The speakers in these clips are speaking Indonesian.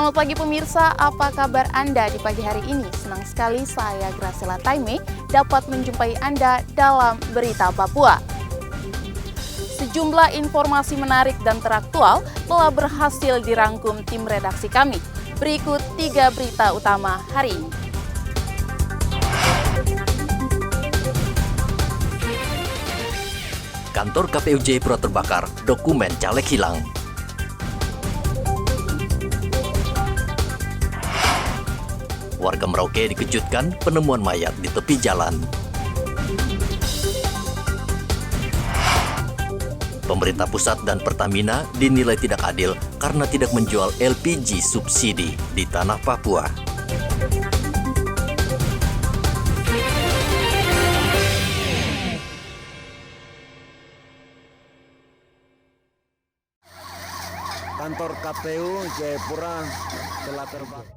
Selamat pagi pemirsa, apa kabar Anda di pagi hari ini? Senang sekali saya Graciela Taime dapat menjumpai Anda dalam Berita Papua. Sejumlah informasi menarik dan teraktual telah berhasil dirangkum tim redaksi kami. Berikut 3 berita utama hari ini. Kantor KPU Jayapura terbakar, dokumen caleg hilang. Warga Merauke dikejutkan penemuan mayat di tepi jalan. Pemerintah pusat dan Pertamina dinilai tidak adil karena tidak menjual LPG subsidi di tanah Papua. Kantor KPU Jayapura telah terbakar.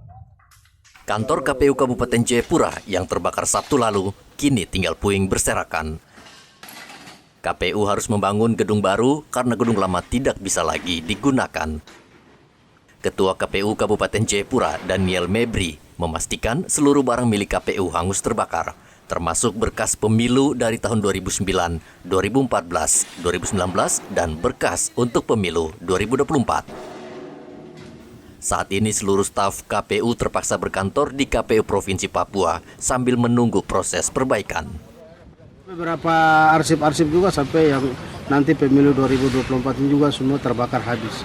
Kantor KPU Kabupaten Jayapura yang terbakar Sabtu lalu kini tinggal puing berserakan. KPU harus membangun gedung baru karena gedung lama tidak bisa lagi digunakan. Ketua KPU Kabupaten Jayapura, Daniel Mebri, memastikan seluruh barang milik KPU hangus terbakar, termasuk berkas pemilu dari tahun 2009, 2014, 2019, dan berkas untuk pemilu 2024. Saat ini seluruh staf KPU terpaksa berkantor di KPU Provinsi Papua sambil menunggu proses perbaikan. Beberapa arsip-arsip juga sampai yang nanti pemilu 2024 ini juga semua terbakar habis.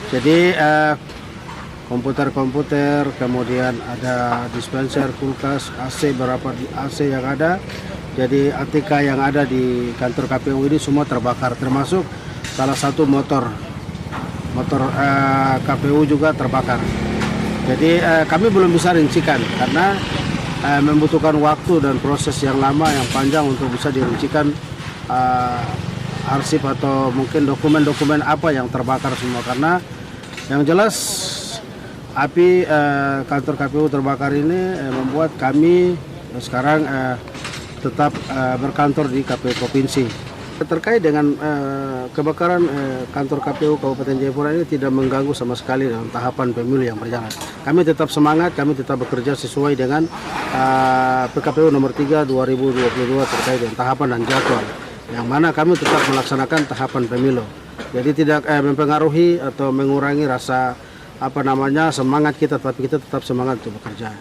Jadi komputer-komputer, kemudian ada dispenser, kulkas, AC, berapa AC yang ada. Jadi ATK yang ada di kantor KPU ini semua terbakar, termasuk salah satu motor KPU juga terbakar. Jadi kami belum bisa rincikan karena membutuhkan waktu dan proses yang lama, yang panjang untuk bisa dirincikan arsip atau mungkin dokumen-dokumen apa yang terbakar semua. Karena yang jelas api kantor KPU terbakar ini membuat kami sekarang tetap berkantor di KPU Provinsi. Terkait dengan kebakaran kantor KPU Kabupaten Jayapura ini tidak mengganggu sama sekali dalam tahapan pemilu yang berjalan. Kami tetap semangat, kami tetap bekerja sesuai dengan PKPU nomor 3 2022 terkait dengan tahapan dan jadwal. Yang mana kami tetap melaksanakan tahapan pemilu. Jadi tidak mempengaruhi atau mengurangi rasa semangat kita, tapi kita tetap semangat untuk bekerja.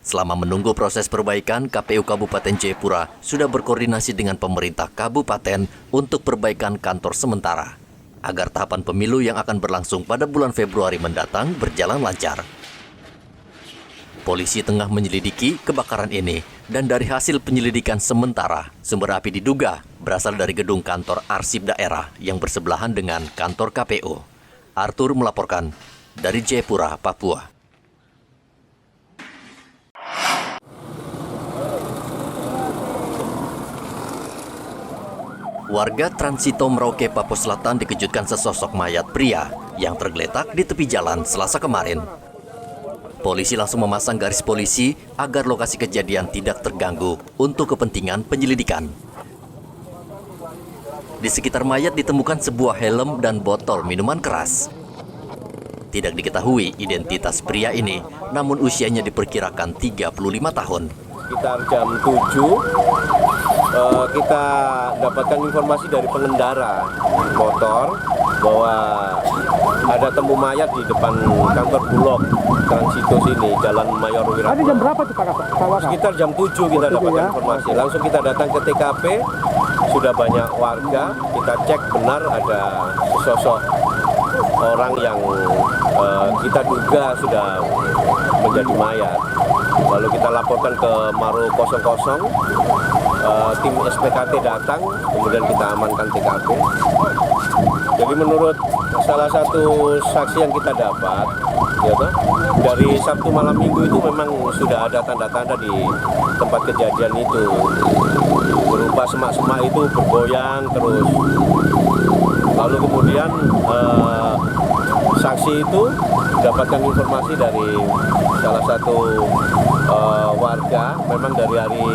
Selama menunggu proses perbaikan, KPU Kabupaten Jayapura sudah berkoordinasi dengan pemerintah kabupaten untuk perbaikan kantor sementara, agar tahapan pemilu yang akan berlangsung pada bulan Februari mendatang berjalan lancar. Polisi tengah menyelidiki kebakaran ini, dan dari hasil penyelidikan sementara, sumber api diduga berasal dari gedung kantor arsip daerah yang bersebelahan dengan kantor KPU. Arthur melaporkan dari Jayapura, Papua. Warga Transito Merauke, Papua Selatan dikejutkan sesosok mayat pria yang tergeletak di tepi jalan Selasa kemarin. Polisi langsung memasang garis polisi agar lokasi kejadian tidak terganggu untuk kepentingan penyelidikan. Di sekitar mayat ditemukan sebuah helm dan botol minuman keras. Tidak diketahui identitas pria ini, namun usianya diperkirakan 35 tahun. Sekitar jam 7, kita dapatkan informasi dari pengendara motor bahwa ada temu mayat di depan kantor Bulog Transito sini, Jalan Mayor Wirapura. Tadi jam berapa tuh Pak? Sekitar jam 7 kita dapatkan informasi. Langsung kita datang ke TKP, sudah banyak warga, kita cek benar ada sosok orang yang kita duga sudah menjadi mayat. Lalu kita laporkan ke Maru 00, tim SPKT datang, kemudian kita amankan TKP. Jadi menurut salah satu saksi yang kita dapat, dari Sabtu malam Minggu itu memang sudah ada tanda-tanda di tempat kejadian itu. Berupa semak-semak itu bergoyang terus. Lalu kemudian saksi itu mendapatkan informasi dari salah satu warga, memang dari hari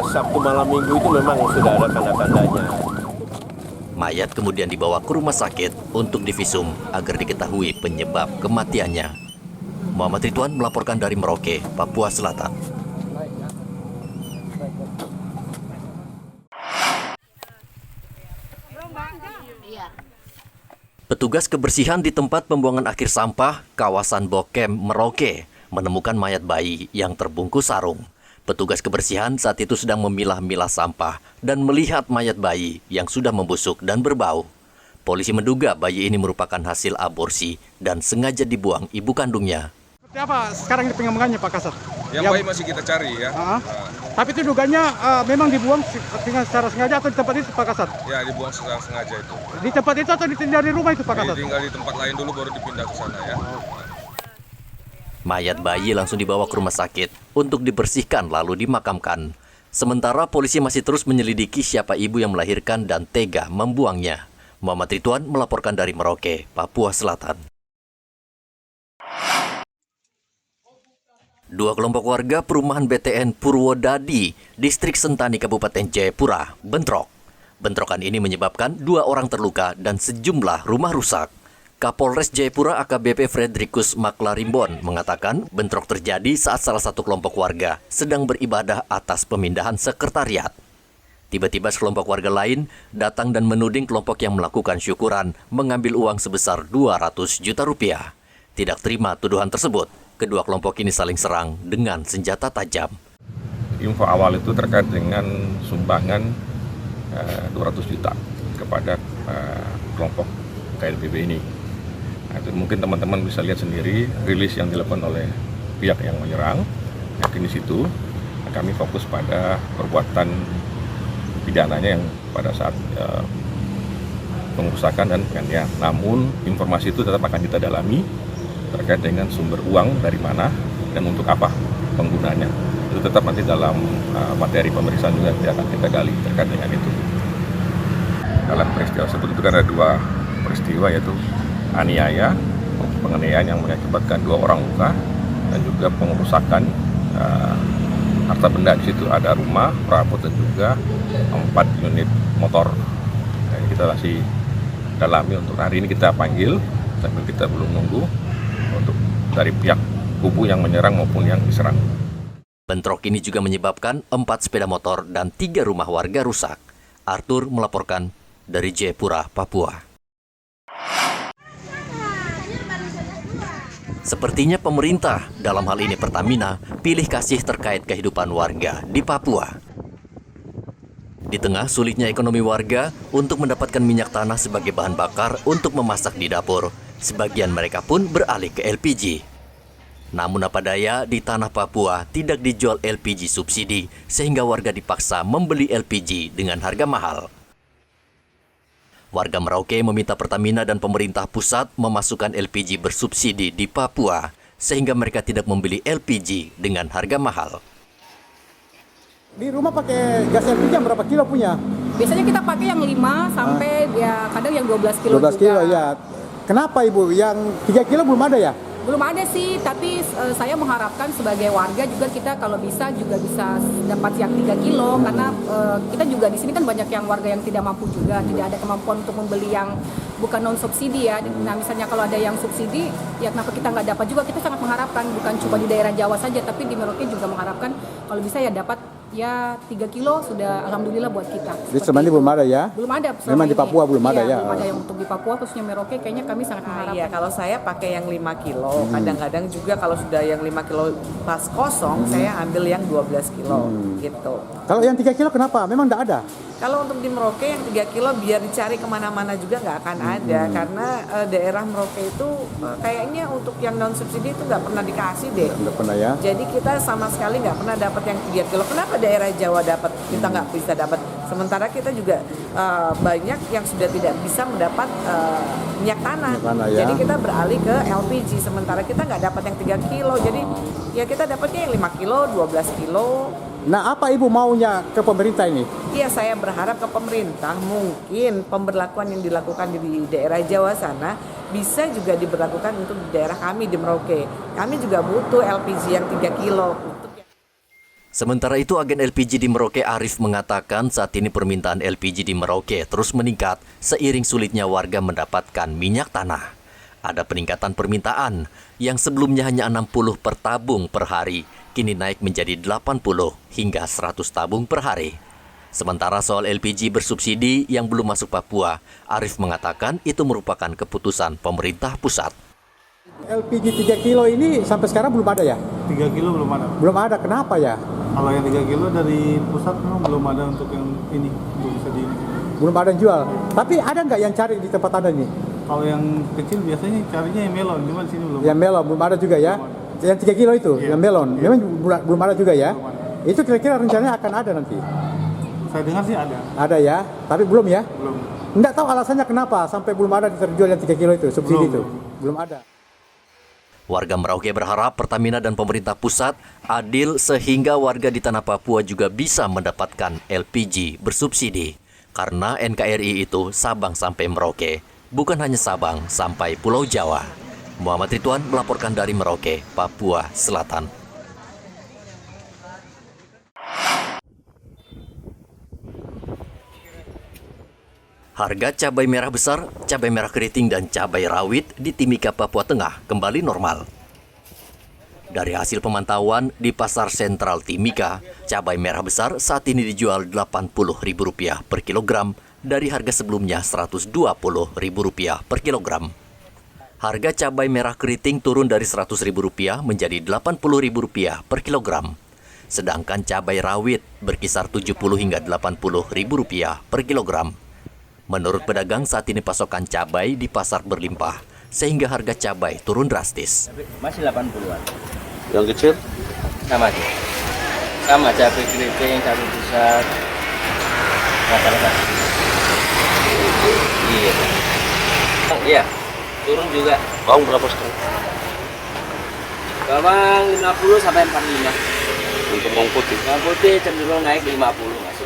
Sabtu malam Minggu itu memang sudah ada tanda-tandanya. Mayat kemudian dibawa ke rumah sakit untuk divisum agar diketahui penyebab kematiannya. Muhammad Ridwan melaporkan dari Merauke, Papua Selatan. Petugas kebersihan di tempat pembuangan akhir sampah kawasan Bokem, Merauke menemukan mayat bayi yang terbungkus sarung. Petugas kebersihan saat itu sedang memilah-milah sampah dan melihat mayat bayi yang sudah membusuk dan berbau. Polisi menduga bayi ini merupakan hasil aborsi dan sengaja dibuang ibu kandungnya. Seperti apa sekarang ini pengembangannya Pak Kasat? Yang bayi masih kita cari ya. Tapi itu dugaannya memang dibuang dengan secara sengaja atau di tempat itu Pak Kasat? Ya dibuang secara sengaja itu. Di tempat itu atau ditinggal di rumah itu Pak Kasat? Tinggal di tempat lain dulu baru dipindah ke sana ya. Mayat bayi langsung dibawa ke rumah sakit untuk dibersihkan lalu dimakamkan. Sementara polisi masih terus menyelidiki siapa ibu yang melahirkan dan tega membuangnya. Muhammad Ridwan melaporkan dari Merauke, Papua Selatan. Dua kelompok warga perumahan BTN Purwodadi, Distrik Sentani, Kabupaten Jayapura, bentrok. Bentrokan ini menyebabkan 2 orang terluka dan sejumlah rumah rusak. Kapolres Jayapura AKBP Fredrikus Maklarimbon mengatakan bentrok terjadi saat salah satu kelompok warga sedang beribadah atas pemindahan sekretariat. Tiba-tiba sekelompok warga lain datang dan menuding kelompok yang melakukan syukuran mengambil uang sebesar 200 juta rupiah. Tidak terima tuduhan tersebut, kedua kelompok ini saling serang dengan senjata tajam. Info awal itu terkait dengan sumbangan 200 juta kepada kelompok KLPB ini. Nah, itu mungkin teman-teman bisa lihat sendiri rilis yang dilakukan oleh pihak yang menyerang. Yakin di situ kami fokus pada perbuatan pidananya yang pada saat pengerusakan dan penganiayaan. Namun informasi itu tetap akan kita dalami terkait dengan sumber uang dari mana dan untuk apa penggunanya. Itu tetap nanti dalam materi pemeriksaan juga akan kita gali terkait dengan itu. Dalam peristiwa tersebut itu kan ada 2 peristiwa, yaitu aniaya, penganiayaan yang mengakibatkan 2 orang luka, dan juga pengerusakan harta benda. Di situ ada rumah, perabot, dan juga 4 unit motor. Dan kita masih dalami untuk hari ini kita panggil, sambil kita belum nunggu untuk dari pihak kubu yang menyerang maupun yang diserang. Bentrok ini juga menyebabkan 4 sepeda motor dan 3 rumah warga rusak. Arthur melaporkan dari Jayapura, Papua. Sepertinya pemerintah, dalam hal ini Pertamina, pilih kasih terkait kehidupan warga di Papua. Di tengah sulitnya ekonomi warga untuk mendapatkan minyak tanah sebagai bahan bakar untuk memasak di dapur, sebagian mereka pun beralih ke LPG. Namun apa daya, di tanah Papua tidak dijual LPG subsidi, sehingga warga dipaksa membeli LPG dengan harga mahal. Warga Merauke meminta Pertamina dan pemerintah pusat memasukkan LPG bersubsidi di Papua, sehingga mereka tidak membeli LPG dengan harga mahal. Di rumah pakai gas LPG yang berapa kilo punya? Biasanya kita pakai yang 5 sampai ya kadang yang 12 kilo 12 juga. kilo ya. Kenapa Ibu? Yang 3 kilo belum ada ya? Belum ada sih, tapi saya mengharapkan sebagai warga juga kita kalau bisa juga bisa dapat yang 3 kilo karena kita juga di sini kan banyak yang warga yang tidak mampu juga, tidak ada kemampuan untuk membeli yang bukan non subsidi ya. Nah misalnya kalau ada yang subsidi, ya kenapa kita nggak dapat juga? Kita sangat mengharapkan bukan cuma di daerah Jawa saja, tapi di Merauke juga mengharapkan kalau bisa ya dapat ya 3 kilo sudah alhamdulillah buat kita. Di Semandi belum ada ya? Belum ada. Memang di Papua belum ada ya? Belum ada yang untuk di Papua, khususnya Merauke kayaknya kami sangat mengharapkan. Iya, kalau saya pakai yang 5 kilo. Kadang-kadang juga kalau sudah yang 5 kilo pas kosong, saya ambil yang 12 kilo gitu. Kalau yang 3 kilo kenapa? Memang tidak ada? Kalau untuk di Merauke yang 3 kilo biar dicari kemana-mana juga nggak akan ada. Karena daerah Merauke itu kayaknya untuk yang non subsidi itu nggak pernah dikasih deh. Nggak pernah ya? Jadi kita sama sekali nggak pernah dapat yang 3 kilo. Kenapa daerah Jawa dapat, kita nggak bisa dapat? Sementara kita juga banyak yang sudah tidak bisa mendapat minyak tanah. Ya. Jadi kita beralih ke LPG. Sementara kita nggak dapat yang 3 kilo. Jadi ya kita dapatnya yang 5 kilo, 12 kilo. Nah, apa Ibu maunya ke pemerintah ini? Iya, saya berharap ke pemerintah mungkin pemberlakuan yang dilakukan di daerah Jawa sana bisa juga diberlakukan untuk di daerah kami di Merauke. Kami juga butuh LPG yang 3 kilo. Sementara itu, agen LPG di Merauke Arif mengatakan saat ini permintaan LPG di Merauke terus meningkat seiring sulitnya warga mendapatkan minyak tanah. Ada peningkatan permintaan yang sebelumnya hanya 60 per tabung per hari, kini naik menjadi 80 hingga 100 tabung per hari. Sementara soal LPG bersubsidi yang belum masuk Papua, Arif mengatakan itu merupakan keputusan pemerintah pusat. LPG 3 kilo ini sampai sekarang belum ada ya? 3 kilo belum ada. Belum ada, kenapa ya? Kalau yang 3 kilo dari pusat memang belum ada untuk yang ini, untuk bisa di ini. Belum ada yang jual. Tapi ada nggak yang cari di tempat Anda ini? Kalau yang kecil biasanya carinya yang melon, cuma di sini belum. Yang melon belum ada juga ya? Yang 3 kilo itu, yang melon. Memang belum ada juga ya? Itu kira-kira rencananya akan ada nanti? Saya dengar sih ada. Ada ya, tapi belum ya? Belum. Nggak tahu alasannya kenapa sampai belum ada terjual yang 3 kilo itu, subsidi itu. Belum ada. Warga Merauke berharap Pertamina dan pemerintah pusat adil sehingga warga di tanah Papua juga bisa mendapatkan LPG bersubsidi. Karena NKRI itu Sabang sampai Merauke, bukan hanya Sabang sampai Pulau Jawa. Muhammad Ridwan melaporkan dari Merauke, Papua Selatan. Harga cabai merah besar, cabai merah keriting, dan cabai rawit di Timika, Papua Tengah kembali normal. Dari hasil pemantauan di Pasar Sentral Timika, cabai merah besar saat ini dijual Rp80.000 per kilogram dari harga sebelumnya Rp120.000 per kilogram. Harga cabai merah keriting turun dari Rp100.000 menjadi Rp80.000 per kilogram. Sedangkan cabai rawit berkisar Rp70 hingga Rp80.000 per kilogram. Menurut pedagang, saat ini pasokan cabai di pasar berlimpah, sehingga harga cabai turun drastis. Masih 80-an. Yang kecil? Sama sih. Sama cabai keriting, cabai besar. Rata-rata. Iya. Iya, turun juga. Bawang berapa sekarang? Bawang 50 sampai 45. Untuk bawang putih? Bawang putih cenderung naik 50 masih.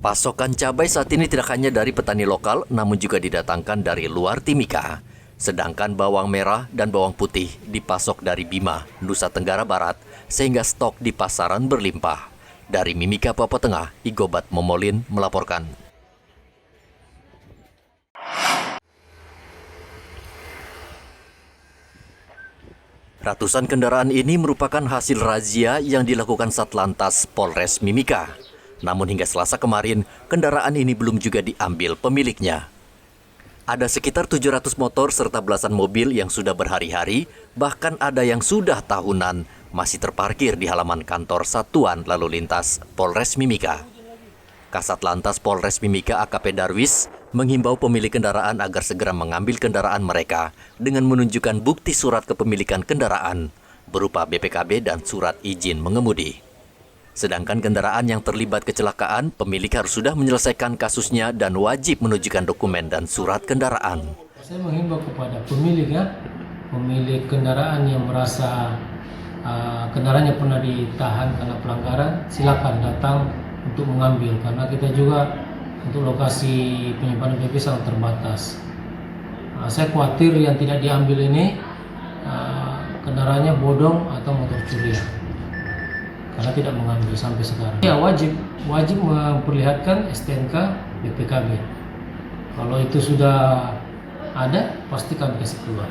Pasokan cabai saat ini tidak hanya dari petani lokal, namun juga didatangkan dari luar Timika. Sedangkan bawang merah dan bawang putih dipasok dari Bima, Nusa Tenggara Barat, sehingga stok di pasaran berlimpah. Dari Mimika, Papua Tengah, Igobat Momolin melaporkan. Ratusan kendaraan ini merupakan hasil razia yang dilakukan Satlantas Polres Mimika. Namun hingga Selasa kemarin, kendaraan ini belum juga diambil pemiliknya. Ada sekitar 700 motor serta belasan mobil yang sudah berhari-hari, bahkan ada yang sudah tahunan, masih terparkir di halaman kantor Satuan Lalu Lintas Polres Mimika. Kasat Lantas Polres Mimika AKP Darwis menghimbau pemilik kendaraan agar segera mengambil kendaraan mereka dengan menunjukkan bukti surat kepemilikan kendaraan, berupa BPKB dan surat izin mengemudi. Sedangkan kendaraan yang terlibat kecelakaan, pemilik harus sudah menyelesaikan kasusnya dan wajib menunjukkan dokumen dan surat kendaraan. Saya menghimbau kepada pemilik pemilik kendaraan yang merasa kendaraannya pernah ditahan karena pelanggaran, silakan datang untuk mengambil, karena kita juga untuk lokasi penyimpanan BP sangat terbatas. Saya khawatir yang tidak diambil ini kendaraannya bodong atau motor curian, karena tidak mengambil sampai sekarang. Ya, wajib memperlihatkan STNK BPKB. Kalau itu sudah ada, pasti kami kasih keluar.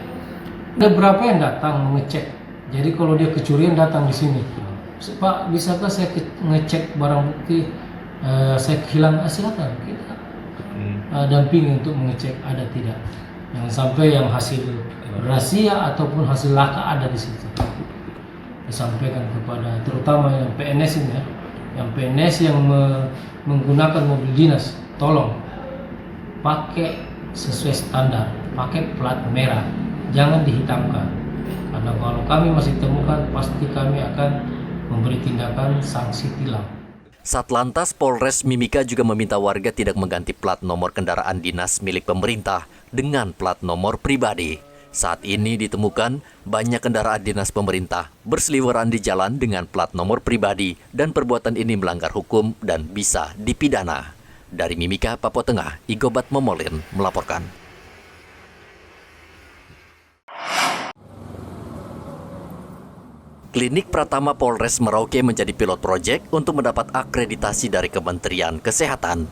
Ada berapa yang datang mengecek. Jadi kalau dia kecurian datang di sini, Pak, bisakah saya ngecek barang bukti saya kehilangan? Silakan kita dampingi untuk mengecek ada tidak. Jangan sampai yang hasil rahasia ataupun hasil laka ada di situ. Disampaikan kepada terutama yang PNS ini, yang PNS yang menggunakan mobil dinas, tolong pakai sesuai standar, pakai plat merah, jangan dihitamkan. Karena kalau kami masih temukan, pasti kami akan memberi tindakan sanksi tilang. Satlantas Polres Mimika juga meminta warga tidak mengganti plat nomor kendaraan dinas milik pemerintah dengan plat nomor pribadi. Saat ini ditemukan banyak kendaraan dinas pemerintah berseliweran di jalan dengan plat nomor pribadi dan perbuatan ini melanggar hukum dan bisa dipidana. Dari Mimika, Papua Tengah, Igobat Momolin melaporkan. Klinik Pratama Polres Merauke menjadi pilot proyek untuk mendapat akreditasi dari Kementerian Kesehatan.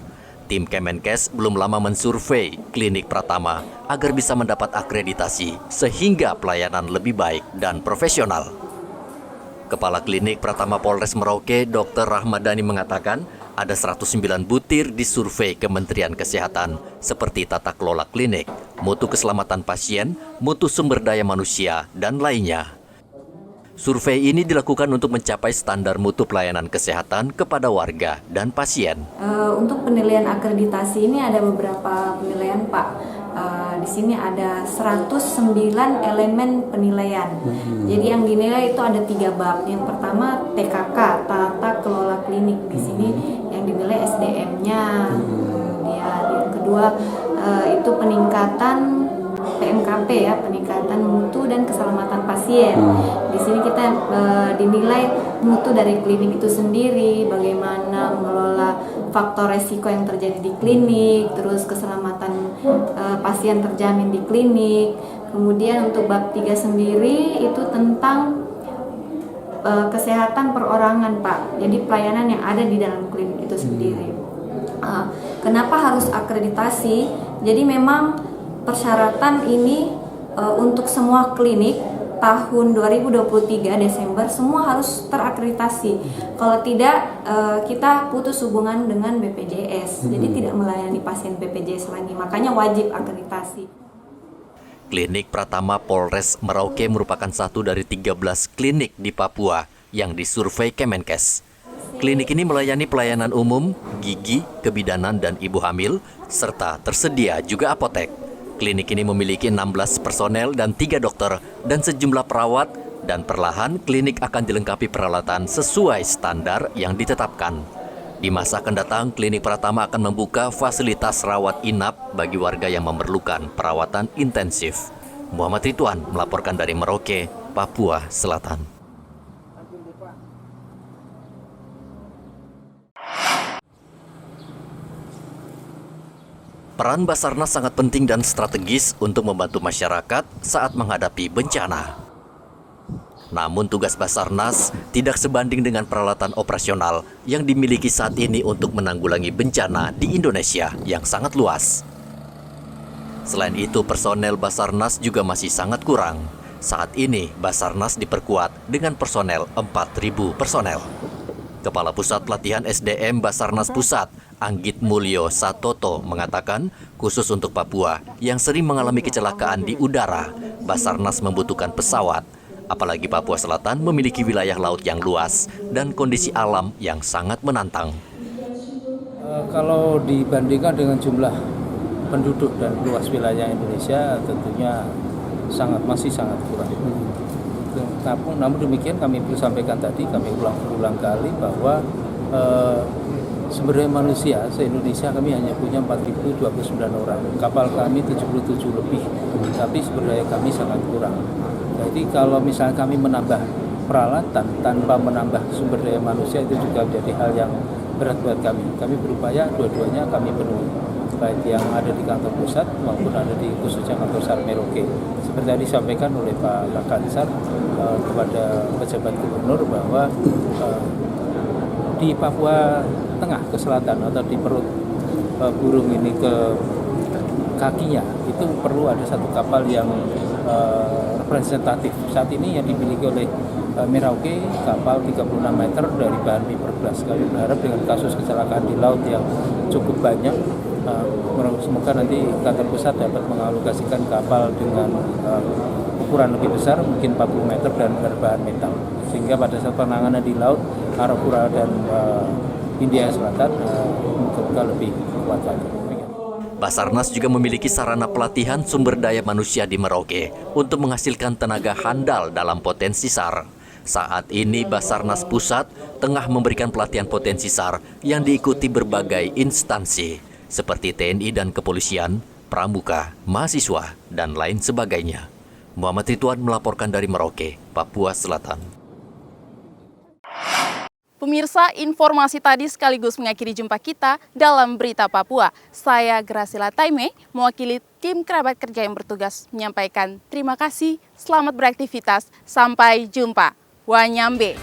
Tim Kemenkes belum lama mensurvei Klinik Pratama agar bisa mendapat akreditasi sehingga pelayanan lebih baik dan profesional. Kepala Klinik Pratama Polres Merauke, Dr. Rahmadani mengatakan ada 109 butir di survei Kementerian Kesehatan seperti tata kelola klinik, mutu keselamatan pasien, mutu sumber daya manusia, dan lainnya. Survei ini dilakukan untuk mencapai standar mutu pelayanan kesehatan kepada warga dan pasien. Untuk penilaian akreditasi ini ada beberapa penilaian, Pak. Di sini ada 109 elemen penilaian. Jadi yang dinilai itu ada 3 bab. Yang pertama TKK, tata kelola klinik. Di sini yang dinilai SDM-nya. Yang kedua itu peningkatan PMKP ya, peningkatan mutu dan keselamatan pasien. Di sini kita dinilai mutu dari klinik itu sendiri, bagaimana mengelola faktor resiko yang terjadi di klinik, terus keselamatan pasien terjamin di klinik. Kemudian untuk bab 3 sendiri itu tentang kesehatan perorangan, Pak. Jadi pelayanan yang ada di dalam klinik itu sendiri. Kenapa harus akreditasi? Jadi memang persyaratan ini untuk semua klinik tahun 2023 Desember semua harus terakreditasi. Kalau tidak, kita putus hubungan dengan BPJS. Jadi tidak melayani pasien BPJS lagi. Makanya wajib akreditasi. Klinik Pratama Polres Merauke merupakan satu dari 13 klinik di Papua yang disurvei Kemenkes. Klinik ini melayani pelayanan umum, gigi, kebidanan, dan ibu hamil, serta tersedia juga apotek. Klinik ini memiliki 16 personel dan 3 dokter dan sejumlah perawat, dan perlahan klinik akan dilengkapi peralatan sesuai standar yang ditetapkan. Di masa akan datang, Klinik Pratama akan membuka fasilitas rawat inap bagi warga yang memerlukan perawatan intensif. Muhammad Ridwan melaporkan dari Merauke, Papua Selatan. Peran Basarnas sangat penting dan strategis untuk membantu masyarakat saat menghadapi bencana. Namun tugas Basarnas tidak sebanding dengan peralatan operasional yang dimiliki saat ini untuk menanggulangi bencana di Indonesia yang sangat luas. Selain itu, personel Basarnas juga masih sangat kurang. Saat ini, Basarnas diperkuat dengan personel 4.000 personel. Kepala Pusat Pelatihan SDM Basarnas Pusat, Anggit Mulyo Satoto, mengatakan khusus untuk Papua yang sering mengalami kecelakaan di udara, Basarnas membutuhkan pesawat. Apalagi Papua Selatan memiliki wilayah laut yang luas dan kondisi alam yang sangat menantang. Kalau dibandingkan dengan jumlah penduduk dan luas wilayah Indonesia, tentunya masih sangat kurang. Namun demikian kami perlu sampaikan tadi, kami ulang kali bahwa sumber daya manusia se-Indonesia kami hanya punya 4.029 orang. Kapal kami 77 lebih, tapi sumber daya kami sangat kurang. Jadi kalau misalnya kami menambah peralatan tanpa menambah sumber daya manusia, itu juga menjadi hal yang berat buat kami. Kami berupaya dua-duanya kami penuhi, baik yang ada di kantor pusat maupun ada di khususnya kantor SAR Merauke. Seperti tadi disampaikan oleh Pak Kakansar kepada pejabat gubernur bahwa di Papua Tengah ke selatan atau di perut burung ini ke kakinya itu perlu ada satu kapal yang representatif. Saat ini yang dimiliki oleh Merauke kapal 36 meter dari bahan fiberglass. Kami berharap dengan kasus kecelakaan di laut yang cukup banyak, semoga nanti kantor pusat dapat mengalokasikan kapal dengan ukuran lebih besar, mungkin 40 meter dan berbahan metal, sehingga pada saat penanganan di laut Arafura dan India Selatan mungkin lebih kuat lagi. Basarnas juga memiliki sarana pelatihan sumber daya manusia di Merauke untuk menghasilkan tenaga handal dalam potensi SAR. Saat ini Basarnas Pusat tengah memberikan pelatihan potensi SAR yang diikuti berbagai instansi seperti TNI dan kepolisian, pramuka, mahasiswa, dan lain sebagainya. Muhammad Ridwan melaporkan dari Merauke, Papua Selatan. Pemirsa, informasi tadi sekaligus mengakhiri jumpa kita dalam Berita Papua. Saya Gracila Taime, mewakili tim kerabat kerja yang bertugas menyampaikan terima kasih, selamat beraktivitas, sampai jumpa. Wanyambe.